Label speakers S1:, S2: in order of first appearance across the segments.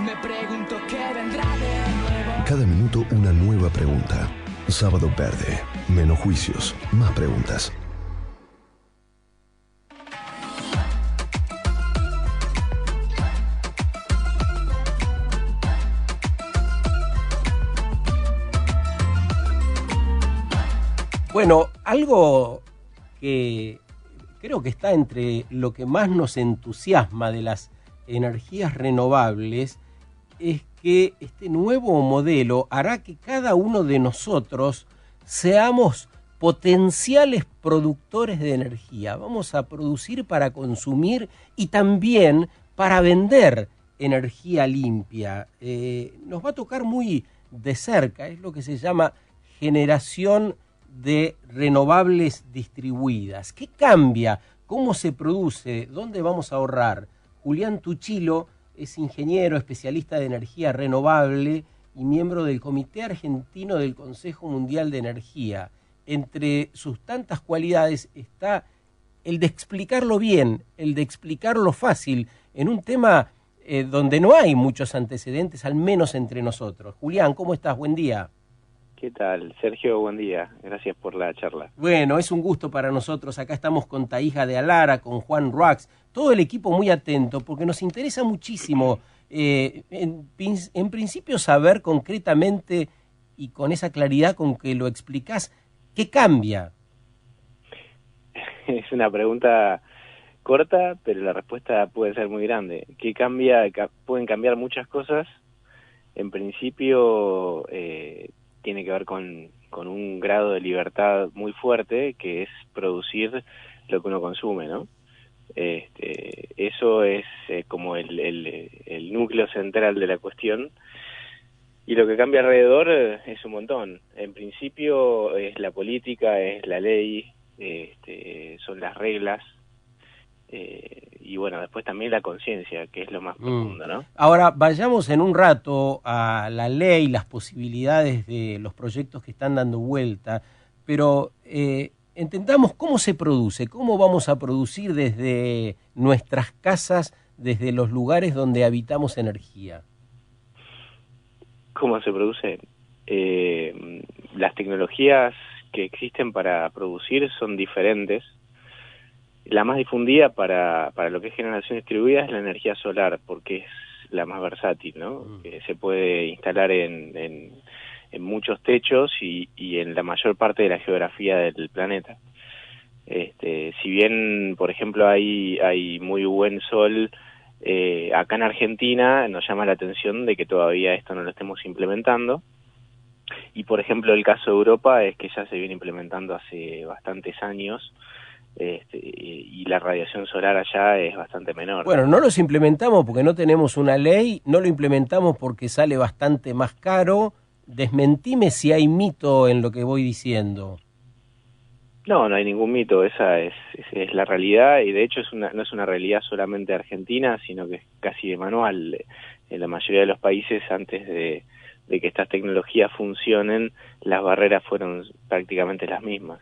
S1: Me pregunto qué vendrá de nuevo.
S2: Cada minuto una nueva pregunta. Sábado Verde. Menos juicios, más preguntas.
S3: Bueno, algo que creo que está entre lo que más nos entusiasma de las energías renovables es que este nuevo modelo hará que cada uno de nosotros seamos potenciales productores de energía. Vamos a producir para consumir y también para vender energía limpia. Nos va a tocar muy de cerca, es lo que se llama generación de renovables distribuidas. ¿Qué cambia? ¿Cómo se produce? ¿Dónde vamos a ahorrar? Julián Tuchilo es ingeniero, especialista de energía renovable y miembro del Comité Argentino del Consejo Mundial de Energía. Entre sus tantas cualidades está el de explicarlo bien, el de explicarlo fácil, en un tema donde no hay muchos antecedentes, al menos entre nosotros. Julián, ¿cómo estás? Buen día.
S4: ¿Qué tal? Sergio, buen día. Gracias por la charla.
S3: Bueno, es un gusto para nosotros. Acá estamos con Taija de Alara, con Juan Ruax, todo el equipo muy atento, porque nos interesa muchísimo, en principio, saber concretamente y con esa claridad con que lo explicás, ¿qué cambia?
S4: Es una pregunta corta, pero la respuesta puede ser muy grande. ¿Qué cambia? Pueden cambiar muchas cosas. En principio, tiene que ver con un grado de libertad muy fuerte, que es producir lo que uno consume, ¿no? Eso es como el núcleo central de la cuestión, y lo que cambia alrededor es un montón. En principio es la política, es la ley, son las reglas, y bueno, después también la conciencia, que es lo más profundo, ¿no?
S3: Ahora, vayamos en un rato a la ley, las posibilidades de los proyectos que están dando vuelta, pero entendamos cómo se produce, cómo vamos a producir desde nuestras casas, desde los lugares donde habitamos energía.
S4: ¿Cómo se produce? Las tecnologías que existen para producir son diferentes. La más difundida para lo que es generación distribuida es la energía solar, porque es la más versátil, ¿no? Que se puede instalar en muchos techos y en la mayor parte de la geografía del planeta. Si bien, por ejemplo, hay muy buen sol acá en Argentina, nos llama la atención de que todavía esto no lo estemos implementando. Y, por ejemplo, el caso de Europa es que ya se viene implementando hace bastantes años, y la radiación solar allá es bastante menor.
S3: Bueno, no los implementamos porque no tenemos una ley, no lo implementamos porque sale bastante más caro. Desmentime si hay mito en lo que voy diciendo.
S4: No, no hay ningún mito, esa es la realidad, y de hecho no es una realidad solamente argentina, sino que es casi de manual. En la mayoría de los países, antes de que estas tecnologías funcionen, las barreras fueron prácticamente las mismas.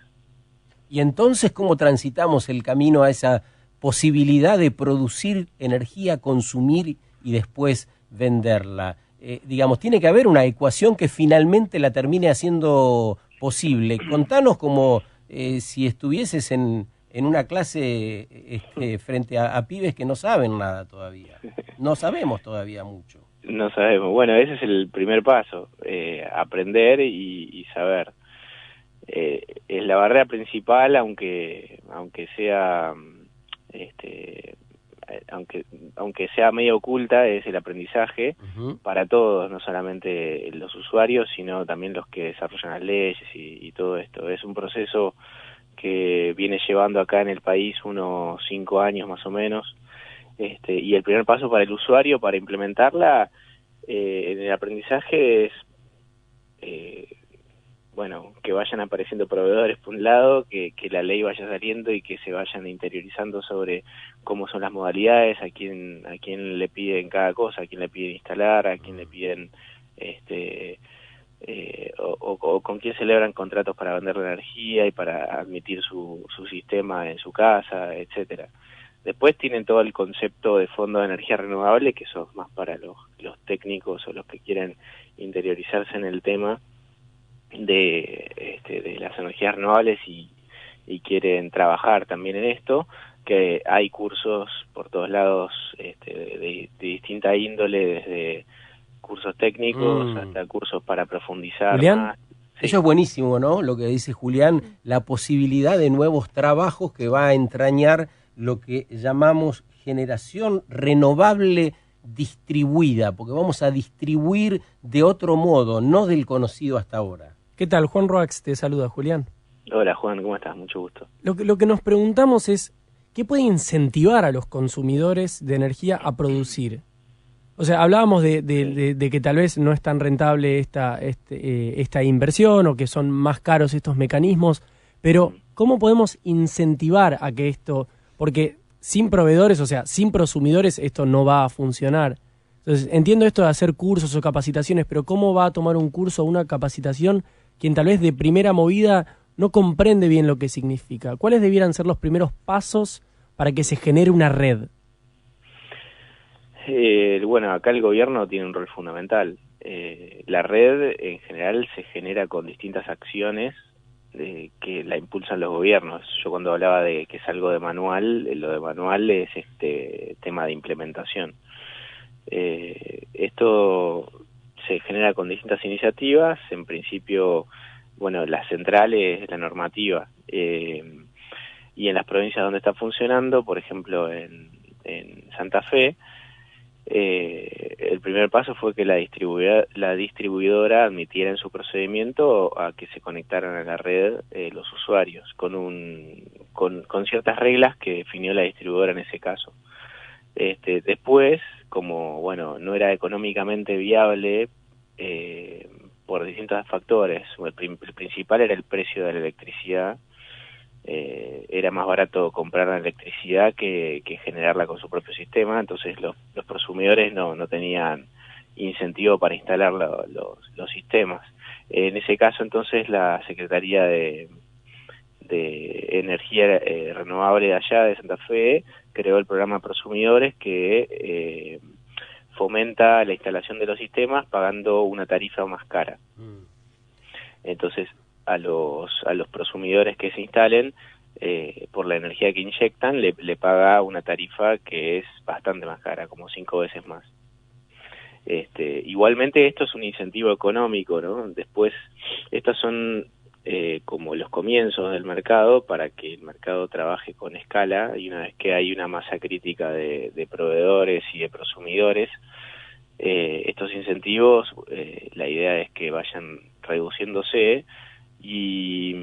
S3: Y entonces, ¿cómo transitamos el camino a esa posibilidad de producir energía, consumir y después venderla? Digamos, tiene que haber una ecuación que finalmente la termine haciendo posible. Contanos como si estuvieses en una clase frente a pibes que no saben nada todavía. No sabemos todavía mucho.
S4: No sabemos. Bueno, ese es el primer paso, aprender y saber. Es la barrera principal, aunque sea aunque sea medio oculta, es el aprendizaje para todos, no solamente los usuarios, sino también los que desarrollan las leyes y todo esto. Es un proceso que viene llevando acá en el país unos 5 años más o menos, y el primer paso para el usuario para implementarla en el aprendizaje es bueno, que vayan apareciendo proveedores por un lado, que la ley vaya saliendo y que se vayan interiorizando sobre cómo son las modalidades, a quién le piden cada cosa, a quién le piden instalar, a quién le piden o con quién celebran contratos para vender la energía y para admitir su sistema en su casa, etcétera. Después tienen todo el concepto de fondo de energía renovable, que eso es más para los tech técnicos o los que quieren interiorizarse en el tema de las energías renovables y quieren trabajar también en esto, que hay cursos por todos lados de distinta índole, desde cursos técnicos hasta cursos para profundizar
S3: Julián,
S4: más. Sí.
S3: eso es buenísimo, ¿no? Lo que dice Julián, la posibilidad de nuevos trabajos que va a entrañar lo que llamamos generación renovable distribuida, porque vamos a distribuir de otro modo, no del conocido hasta ahora.
S5: ¿Qué tal? Juan Roax te saluda, Julián.
S4: Hola Juan, ¿cómo estás? Mucho gusto.
S5: Lo que nos preguntamos es, ¿qué puede incentivar a los consumidores de energía a producir? O sea, hablábamos de que tal vez no es tan rentable esta inversión o que son más caros estos mecanismos, pero ¿cómo podemos incentivar a que esto, porque sin proveedores, o sea, sin prosumidores esto no va a funcionar? Entonces, entiendo esto de hacer cursos o capacitaciones, pero ¿cómo va a tomar un curso o una capacitación quien tal vez de primera movida no comprende bien lo que significa? ¿Cuáles debieran ser los primeros pasos para que se genere una red?
S4: Bueno, acá el gobierno tiene un rol fundamental. La red en general se genera con distintas acciones que la impulsan los gobiernos. Yo cuando hablaba de que es algo de manual, lo de manual es tema de implementación. Esto se genera con distintas iniciativas. En principio, bueno, la central es la normativa, y en las provincias donde está funcionando, por ejemplo en Santa Fe, el primer paso fue que la distribuidora admitiera en su procedimiento a que se conectaran a la red los usuarios con ciertas reglas que definió la distribuidora en ese caso. Después, como bueno, no era económicamente viable por distintos factores, el principal era el precio de la electricidad. Era más barato comprar la electricidad que generarla con su propio sistema, entonces los prosumidores no tenían incentivo para instalar los sistemas. En ese caso, entonces, la Secretaría de Energía Renovable de allá, de Santa Fe, creó el programa Prosumidores que fomenta la instalación de los sistemas pagando una tarifa más cara. Entonces, a los prosumidores que se instalen, por la energía que inyectan, le paga una tarifa que es bastante más cara, como 5 veces más. Igualmente esto es un incentivo económico, ¿no? Después, estos son como los comienzos del mercado para que el mercado trabaje con escala, y una vez que hay una masa crítica de proveedores y de prosumidores, estos incentivos, la idea es que vayan reduciéndose, y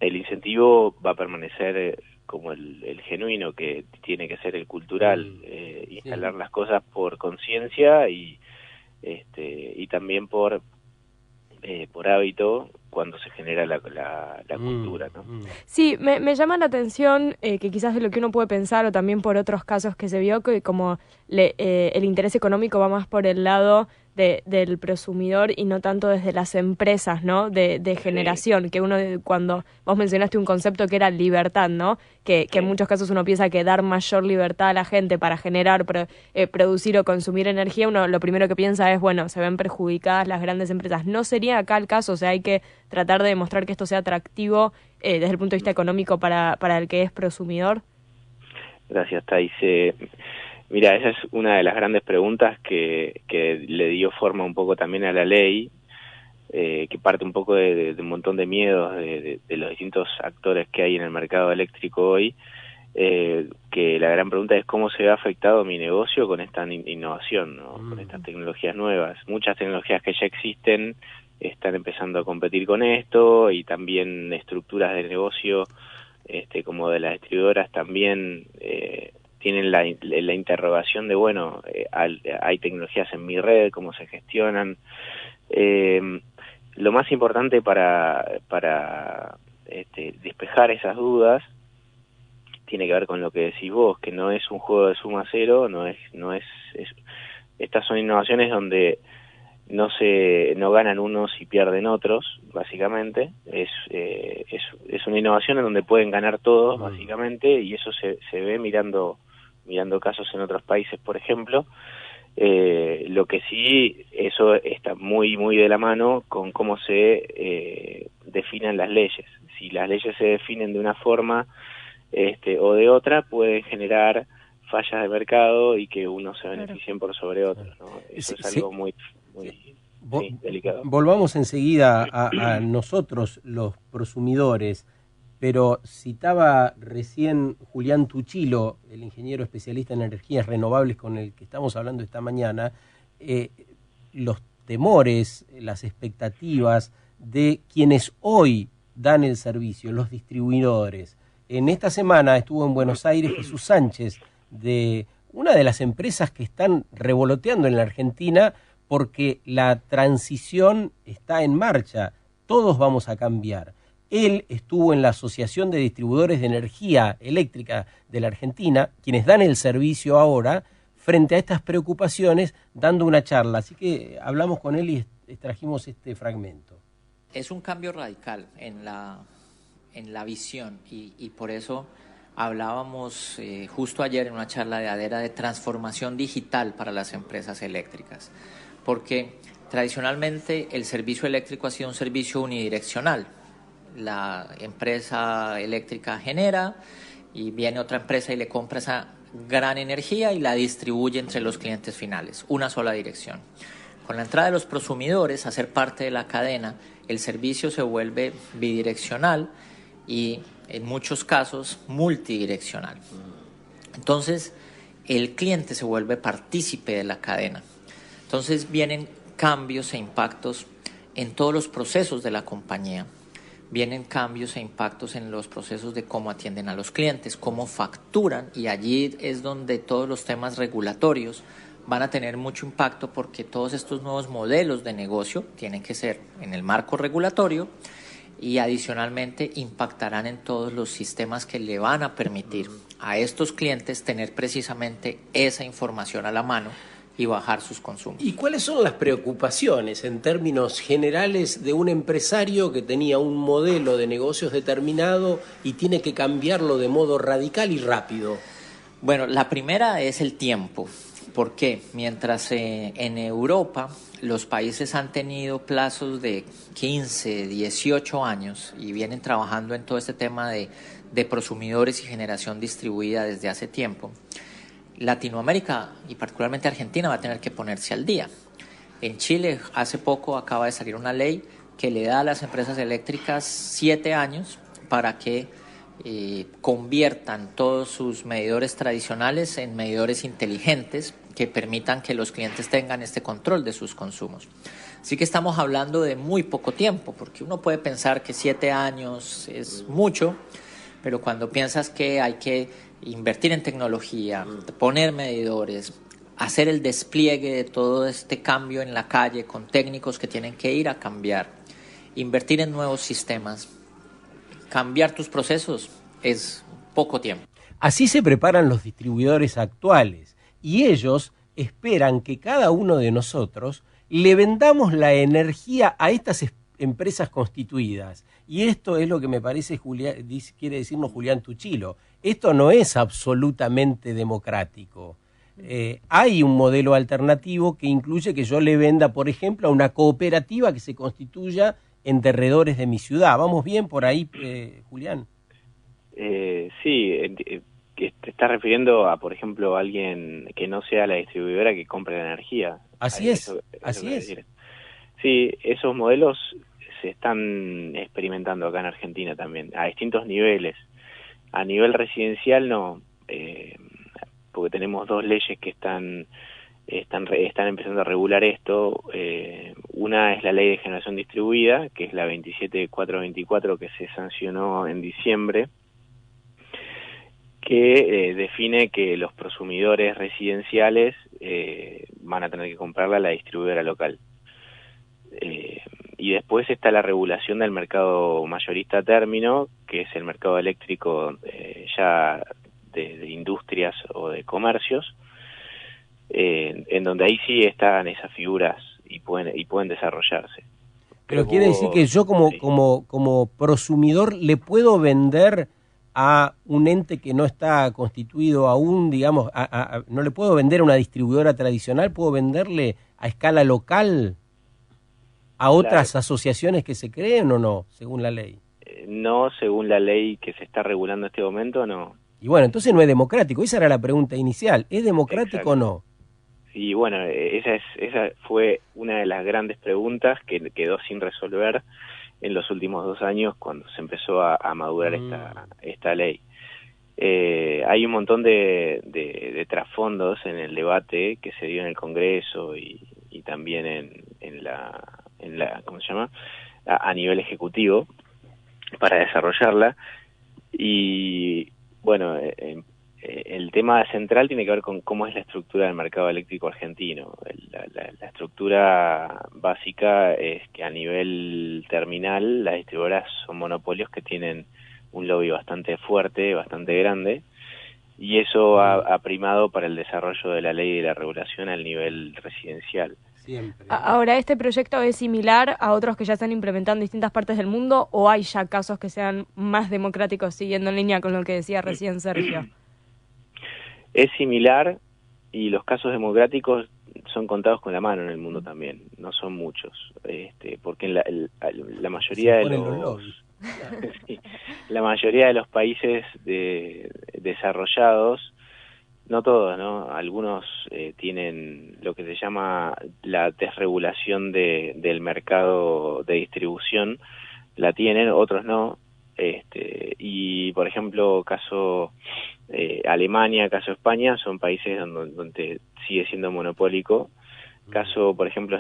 S4: el incentivo va a permanecer como el genuino, que tiene que ser el cultural, instalar las cosas por conciencia y también por hábito cuando se genera la cultura, ¿no?
S6: Sí, me llama la atención que quizás de lo que uno puede pensar, o también por otros casos que se vio, que como el interés económico va más por el lado del prosumidor y no tanto desde las empresas, ¿no? De generación, que uno, cuando vos mencionaste un concepto que era libertad, ¿no? Que en muchos casos uno piensa que dar mayor libertad a la gente para generar, producir o consumir energía, uno lo primero que piensa es, bueno, se ven perjudicadas las grandes empresas. ¿No sería acá el caso? O sea, hay que tratar de demostrar que esto sea atractivo desde el punto de vista económico para el que es prosumidor.
S4: Gracias, Thais. Mira, esa es una de las grandes preguntas que le dio forma un poco también a la ley, que parte un poco de un montón de miedos de los distintos actores que hay en el mercado eléctrico hoy, que la gran pregunta es cómo se ve afectado mi negocio con esta innovación, ¿no? Con estas tecnologías nuevas. Muchas tecnologías que ya existen están empezando a competir con esto, y también estructuras de negocio como de las distribuidoras también tienen la interrogación de, bueno, hay tecnologías en mi red, cómo se gestionan. Lo más importante para despejar esas dudas tiene que ver con lo que decís vos, que no es un juego de suma cero, estas son innovaciones donde no ganan unos y pierden otros, básicamente. Es una innovación en donde pueden ganar todos, básicamente, y eso se ve mirando casos en otros países, por ejemplo. Lo que sí, eso está muy de la mano con cómo se definen las leyes. Si las leyes se definen de una forma o de otra, pueden generar fallas de mercado y que unos se beneficien por sobre otros, ¿no? Eso es algo muy delicado.
S3: Volvamos enseguida a nosotros, los prosumidores, pero citaba recién Julián Tuchilo, el ingeniero especialista en energías renovables con el que estamos hablando esta mañana, los temores, las expectativas de quienes hoy dan el servicio, los distribuidores. En esta semana estuvo en Buenos Aires Jesús Sánchez, de una de las empresas que están revoloteando en la Argentina, porque la transición está en marcha, todos vamos a cambiar. Él estuvo en la Asociación de Distribuidores de Energía Eléctrica de la Argentina, quienes dan el servicio ahora, frente a estas preocupaciones, dando una charla. Así que hablamos con él y extrajimos este fragmento.
S7: Es un cambio radical en la visión y por eso hablábamos justo ayer en una charla de ADERA de transformación digital para las empresas eléctricas, porque tradicionalmente el servicio eléctrico ha sido un servicio unidireccional. La empresa eléctrica genera y viene otra empresa y le compra esa gran energía y la distribuye entre los clientes finales, una sola dirección. Con la entrada de los prosumidores a ser parte de la cadena, el servicio se vuelve bidireccional y en muchos casos multidireccional. Entonces, el cliente se vuelve partícipe de la cadena. Entonces, vienen cambios e impactos en todos los procesos de la compañía. Vienen cambios e impactos en los procesos de cómo atienden a los clientes, cómo facturan, y allí es donde todos los temas regulatorios van a tener mucho impacto, porque todos estos nuevos modelos de negocio tienen que ser en el marco regulatorio y adicionalmente impactarán en todos los sistemas que le van a permitir a estos clientes tener precisamente esa información a la mano y bajar sus consumos.
S3: ¿Y cuáles son las preocupaciones en términos generales de un empresario que tenía un modelo de negocios determinado y tiene que cambiarlo de modo radical y rápido?
S7: Bueno, la primera es el tiempo. ¿Por qué? Mientras en Europa los países han tenido plazos de 15, 18 años y vienen trabajando en todo este tema de prosumidores y generación distribuida desde hace tiempo, Latinoamérica y particularmente Argentina va a tener que ponerse al día. En Chile hace poco acaba de salir una ley que le da a las empresas eléctricas 7 años para que conviertan todos sus medidores tradicionales en medidores inteligentes que permitan que los clientes tengan este control de sus consumos. Así que estamos hablando de muy poco tiempo, porque uno puede pensar que 7 años es mucho, pero cuando piensas que hay que invertir en tecnología, poner medidores, hacer el despliegue de todo este cambio en la calle con técnicos que tienen que ir a cambiar, invertir en nuevos sistemas, cambiar tus procesos, es poco tiempo.
S3: Así se preparan los distribuidores actuales y ellos esperan que cada uno de nosotros le vendamos la energía a estas empresas constituidas. Y esto es lo que me parece quiere decirnos Julián Tuchilo. Esto no es absolutamente democrático. Hay un modelo alternativo que incluye que yo le venda, por ejemplo, a una cooperativa que se constituya en derredores de mi ciudad. ¿Vamos bien por ahí, Julián?
S4: Sí, te estás refiriendo a, por ejemplo, alguien que no sea la distribuidora que compre la energía.
S3: Así es, así es.
S4: Sí, esos modelos se están experimentando acá en Argentina también, a distintos niveles. A nivel residencial no, porque tenemos 2 leyes que están empezando a regular esto. Una es la Ley de Generación Distribuida, que es la 27424, que se sancionó en diciembre, que define que los prosumidores residenciales van a tener que comprarla a la distribuidora local. Y después está la regulación del mercado mayorista a término, que es el mercado eléctrico ya de industrias o de comercios, en donde ahí sí están esas figuras y pueden desarrollarse.
S3: Pero quiere decir que yo como prosumidor le puedo vender a un ente que no está constituido aún, digamos, no le puedo vender a una distribuidora tradicional, puedo venderle a escala local a otras asociaciones que se creen o no, según la ley.
S4: No, según la ley que se está regulando en este momento, no.
S3: Y bueno, entonces no es democrático. Esa era la pregunta inicial. ¿Es democrático o no?
S4: Sí, bueno, esa fue una de las grandes preguntas que quedó sin resolver en los últimos 2 años cuando se empezó a madurar esta ley. Hay un montón de trasfondos en el debate que se dio en el Congreso y también en la ¿cómo se llama? A nivel ejecutivo para desarrollarla. Y bueno, el tema central tiene que ver con cómo es la estructura del mercado eléctrico argentino. La estructura básica es que a nivel terminal las distribuidoras son monopolios que tienen un lobby bastante fuerte, bastante grande, y eso ha primado para el desarrollo de la ley y de la regulación al nivel residencial.
S3: Siempre.
S6: Ahora, ¿este proyecto es similar a otros que ya están implementando en distintas partes del mundo o hay ya casos que sean más democráticos, siguiendo en línea con lo que decía recién Sergio?
S4: Es similar y los casos democráticos son contados con la mano en el mundo también, no son muchos, porque la mayoría de los sí, la mayoría de los países desarrollados, no todos, ¿no? Algunos tienen lo que se llama la desregulación del mercado de distribución, la tienen, otros no. Y por ejemplo, caso Alemania, caso España, son países donde sigue siendo monopólico. Caso, por ejemplo,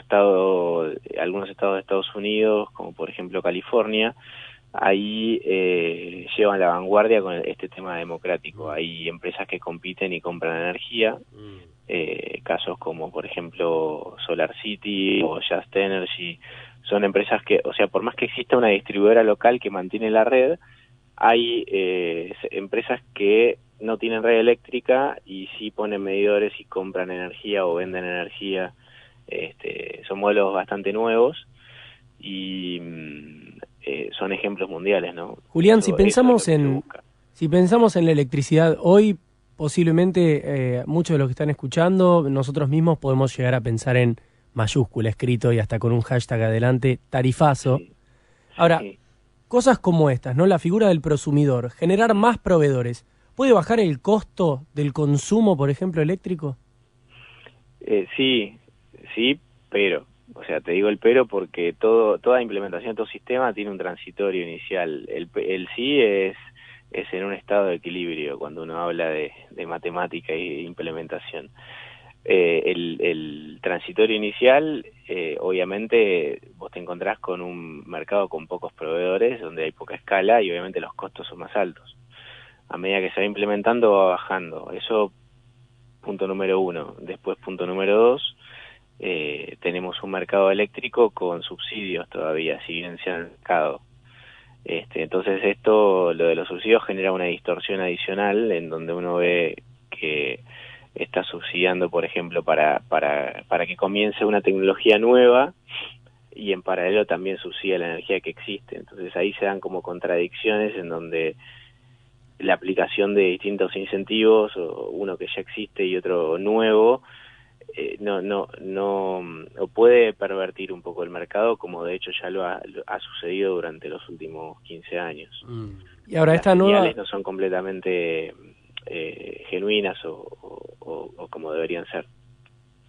S4: algunos estados de Estados Unidos, como por ejemplo California, ahí llevan la vanguardia con este tema democrático. Hay empresas que compiten y compran energía, casos como por ejemplo Solar City o Just Energy, son empresas que, o sea, por más que exista una distribuidora local que mantiene la red, hay empresas que no tienen red eléctrica y sí ponen medidores y compran energía o venden energía. Son modelos bastante nuevos y son ejemplos mundiales, ¿no?
S5: Julián, si pensamos en la electricidad hoy, posiblemente muchos de los que están escuchando, nosotros mismos podemos llegar a pensar en mayúscula, escrito y hasta con un hashtag adelante, tarifazo. Sí. Ahora, cosas como estas, ¿no? La figura del prosumidor, generar más proveedores, ¿puede bajar el costo del consumo, por ejemplo, eléctrico?
S4: Sí, pero, o sea, te digo el pero porque toda implementación, todo sistema tiene un transitorio inicial. El sí es en un estado de equilibrio cuando uno habla de matemática y implementación. El transitorio inicial, obviamente vos te encontrás con un mercado con pocos proveedores, donde hay poca escala y obviamente los costos son más altos. A medida que se va implementando va bajando. Eso, punto número 1. Después, punto número 2, tenemos un mercado eléctrico con subsidios todavía, si bien sea el mercado. Entonces lo de los subsidios genera una distorsión adicional en donde uno ve que está subsidiando, por ejemplo, para que comience una tecnología nueva y en paralelo también subsidia la energía que existe. Entonces ahí se dan como contradicciones en donde la aplicación de distintos incentivos, o uno que ya existe y otro nuevo, no puede pervertir un poco el mercado, como de hecho ya lo ha sucedido durante los últimos 15 años.
S5: Y ahora esta
S4: las
S5: nueva
S4: no son completamente genuinas o como deberían ser.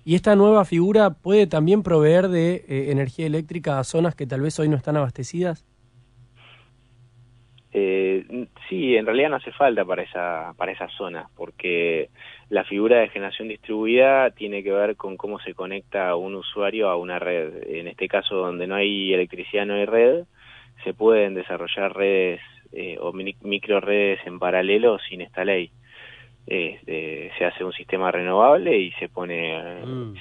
S5: ¿Y esta nueva figura puede también proveer de energía eléctrica a zonas que tal vez hoy no están abastecidas?
S4: Sí, en realidad no hace falta para esas zonas, porque la figura de generación distribuida tiene que ver con cómo se conecta un usuario a una red. En este caso, donde no hay electricidad, no hay red, se pueden desarrollar redes o microredes en paralelo sin esta ley. Se hace un sistema renovable y se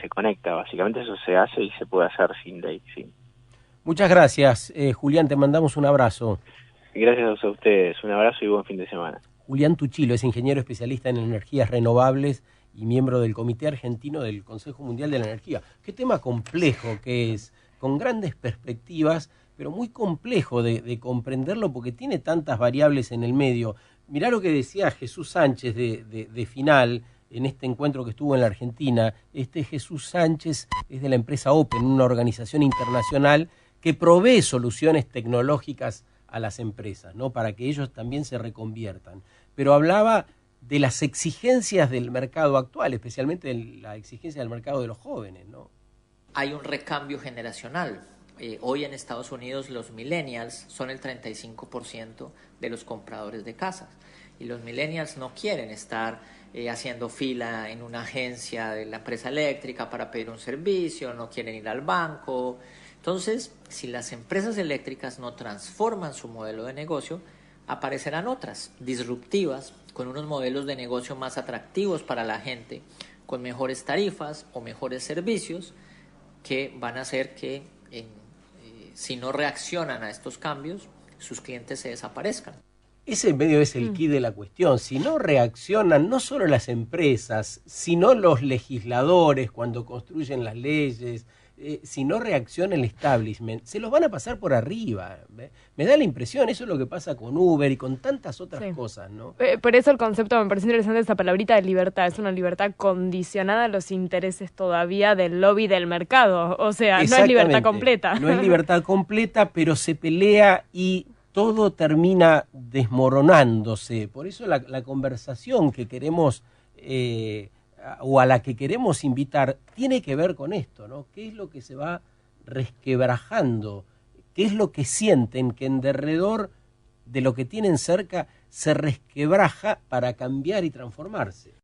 S4: conecta. Básicamente eso se hace y se puede hacer sin ley. Sí.
S3: Muchas gracias, Julián, te mandamos un abrazo.
S4: Gracias a ustedes, un abrazo y buen fin de semana.
S3: Julián Tuchilo es ingeniero especialista en energías renovables y miembro del Comité Argentino del Consejo Mundial de la Energía. Qué tema complejo que es, con grandes perspectivas, pero muy complejo de comprenderlo porque tiene tantas variables en el medio. mirá lo que decía Jesús Sánchez de final en este encuentro que estuvo en la Argentina. Este Jesús Sánchez es de la empresa Open, una organización internacional que provee soluciones tecnológicas a las empresas, ¿no? Para que ellos también se reconviertan. Pero hablaba de las exigencias del mercado actual, especialmente de la exigencia del mercado de los jóvenes, ¿no?
S7: Hay un recambio generacional. Hoy en Estados Unidos los millennials son el 35% de los compradores de casas. Y los millennials no quieren estar haciendo fila en una agencia de la empresa eléctrica para pedir un servicio, no quieren ir al banco. Entonces, si las empresas eléctricas no transforman su modelo de negocio, aparecerán otras disruptivas con unos modelos de negocio más atractivos para la gente, con mejores tarifas o mejores servicios que van a hacer que si no reaccionan a estos cambios, sus clientes se desaparezcan.
S3: Ese medio es el quid de la cuestión. Si no reaccionan no solo las empresas, sino los legisladores cuando construyen las leyes, si no reacciona el establishment, se los van a pasar por arriba. Me da la impresión, eso es lo que pasa con Uber y con tantas otras cosas, ¿no?
S6: Por eso el concepto, me parece interesante esa palabrita de libertad, es una libertad condicionada a los intereses todavía del lobby del mercado, o sea, no es libertad completa.
S3: No es libertad completa, pero se pelea y todo termina desmoronándose. Por eso la conversación que queremos o a la que queremos invitar tiene que ver con esto, ¿no? ¿Qué es lo que se va resquebrajando? ¿Qué es lo que sienten que en derredor de lo que tienen cerca se resquebraja para cambiar y transformarse?